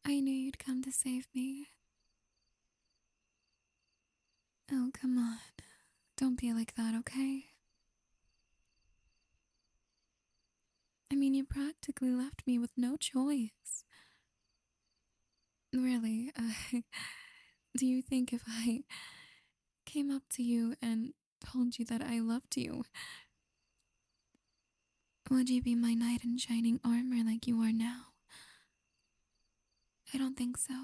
I knew you'd come to save me. Oh, come on. Don't be like that, okay? I mean, you practically left me with no choice. Really, do you think if I came up to you and told you that I loved you, would you be my knight in shining armor like you are now? I don't think so.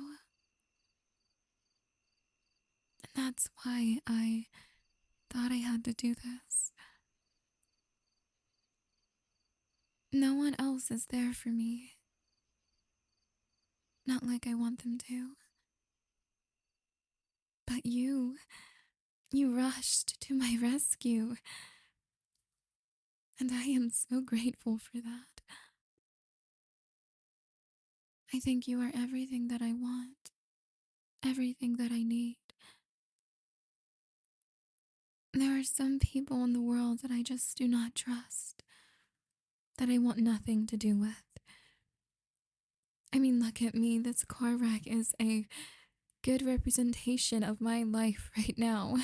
And that's why I thought I had to do this. No one else is there for me. Not like I want them to. But you rushed to my rescue. And I am so grateful for that. I think you are everything that I want, everything that I need. There are some people in the world that I just do not trust, that I want nothing to do with. I mean, look at me. This car wreck is a good representation of my life right now.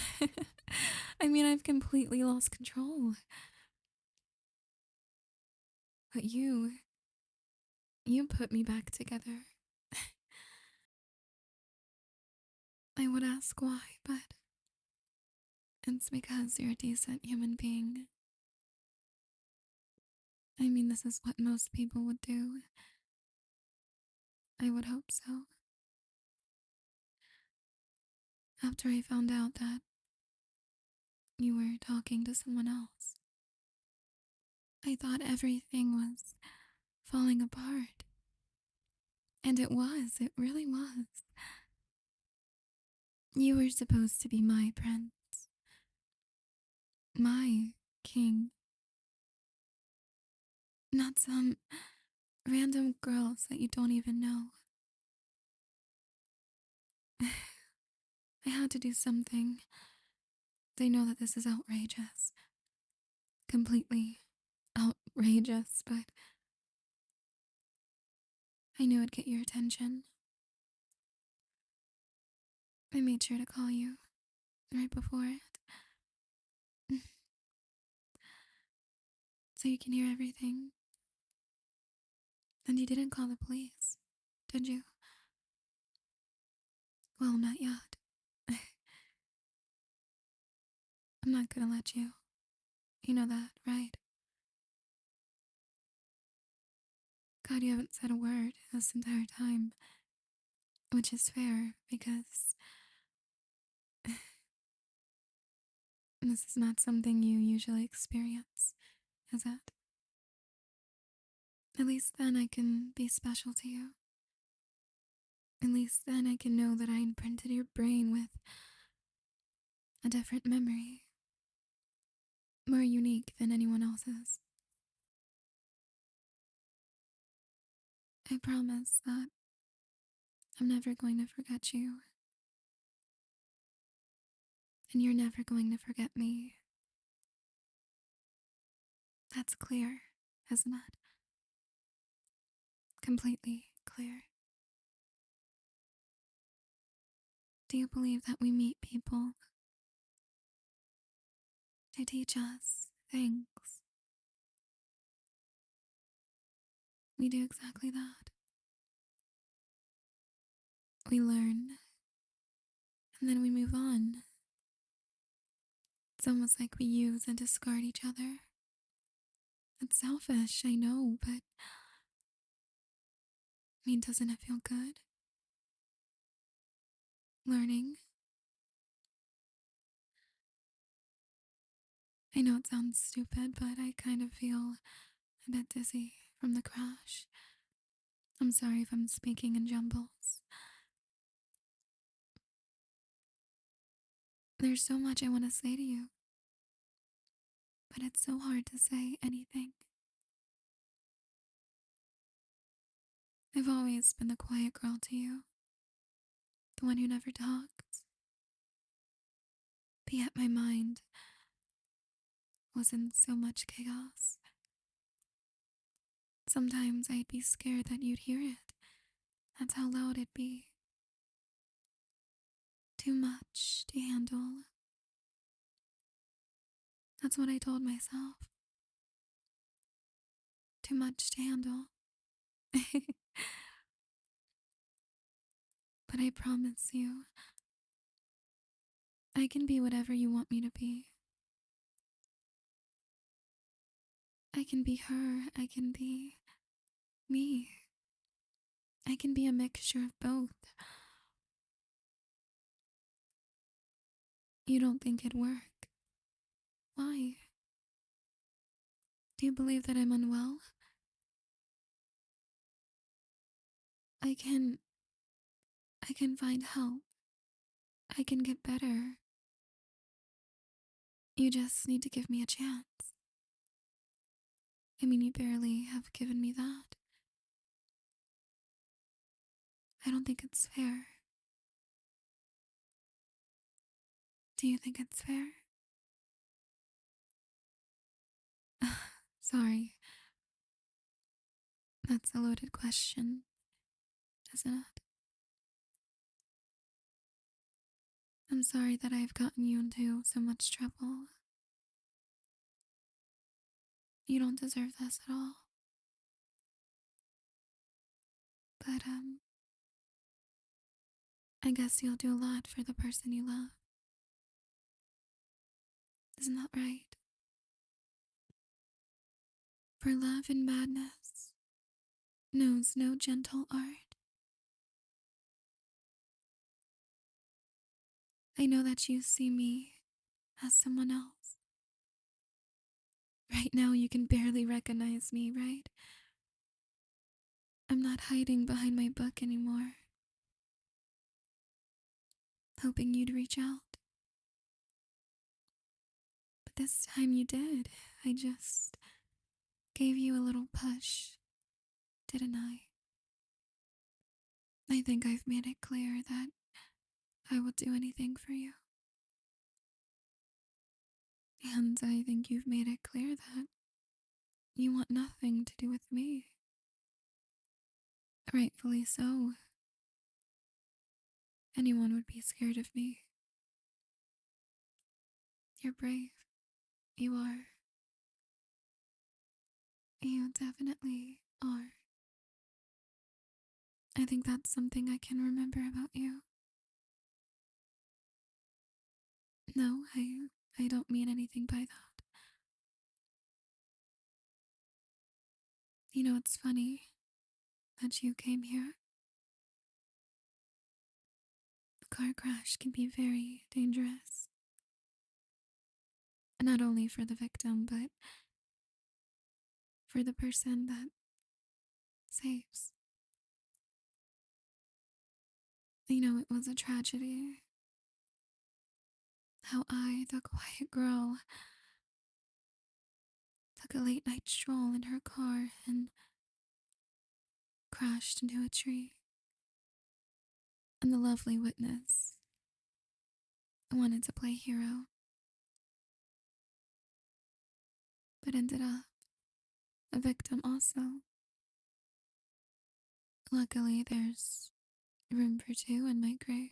I mean, I've completely lost control. But you put me back together. I would ask why, but it's because you're a decent human being. I mean, this is what most people would do. I would hope so. After I found out that you were talking to someone else, I thought everything was falling apart. And it really was. You were supposed to be my prince, my king, not some random girls that you don't even know. I had to do something. They know that this is outrageous. Completely outrageous, but I knew it'd get your attention. I made sure to call you right before it. So you can hear everything. And you didn't call the police, did you? Well, not yet. I'm not gonna let you. You know that, right? God, you haven't said a word this entire time. Which is fair, because this is not something you usually experience, is it? At least then I can be special to you. At least then I can know that I imprinted your brain with a different memory, more unique than anyone else's. I promise that I'm never going to forget you, and you're never going to forget me. That's clear, isn't it? Completely clear. Do you believe that we meet people to teach us things? We do exactly that. We learn, and then we move on. It's almost like we use and discard each other. It's selfish, I know, but I mean, doesn't it feel good? Learning. I know it sounds stupid, but I kind of feel a bit dizzy from the crash. I'm sorry if I'm speaking in jumbles. There's so much I want to say to you, but it's so hard to say anything. I've always been the quiet girl to you, the one who never talked. But yet my mind was in so much chaos. Sometimes I'd be scared that you'd hear it, That's how loud it'd be. Too much to handle. That's what I told myself. Too much to handle. But I promise you, I can be whatever you want me to be. I can be her, I can be me. I can be a mixture of both. You don't think it'd work? Why? Do you believe that I'm unwell? I can find help. I can get better. You just need to give me a chance. I mean, you barely have given me that. I don't think it's fair. Do you think it's fair? Sorry. That's a loaded question, isn't it? I'm sorry that I've gotten you into so much trouble. You don't deserve this at all. But, I guess you'll do a lot for the person you love. Isn't that right? For love and madness knows no gentle art. I know that you see me as someone else. Right now you can barely recognize me, right? I'm not hiding behind my book anymore, hoping you'd reach out. But this time you did. I just gave you a little push, didn't I? I think I've made it clear that I will do anything for you. And I think you've made it clear that you want nothing to do with me. Rightfully so. Anyone would be scared of me. You're brave. You are. You definitely are. I think that's something I can remember about you. No, I don't mean anything by that. You know, it's funny that you came here. A car crash can be very dangerous. Not only for the victim, but for the person that saves. You know, it was a tragedy. How I, the quiet girl, took a late night stroll in her car and crashed into a tree. And the lovely witness wanted to play hero, but ended up a victim also. Luckily, there's room for two in my grave.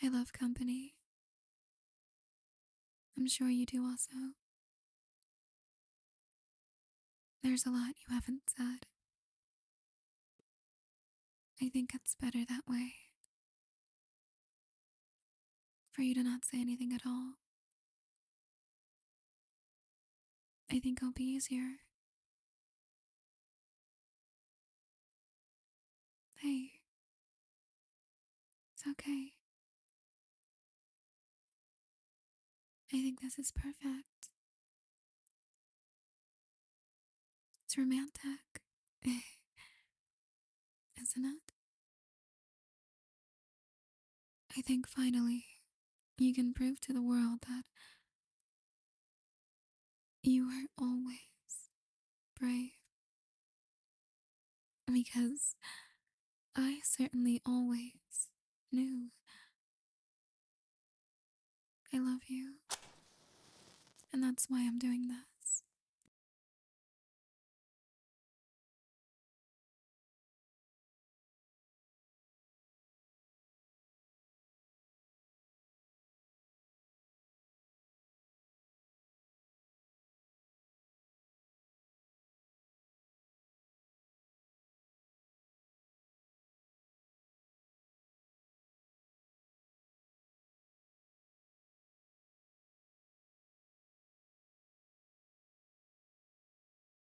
I love company. I'm sure you do also. There's a lot you haven't said. I think it's better that way. For you to not say anything at all. I think it'll be easier. Hey, it's okay. I think this is perfect. It's romantic, isn't it? I think finally you can prove to the world that you are always brave. Because I certainly always knew. I love you. And that's why I'm doing this.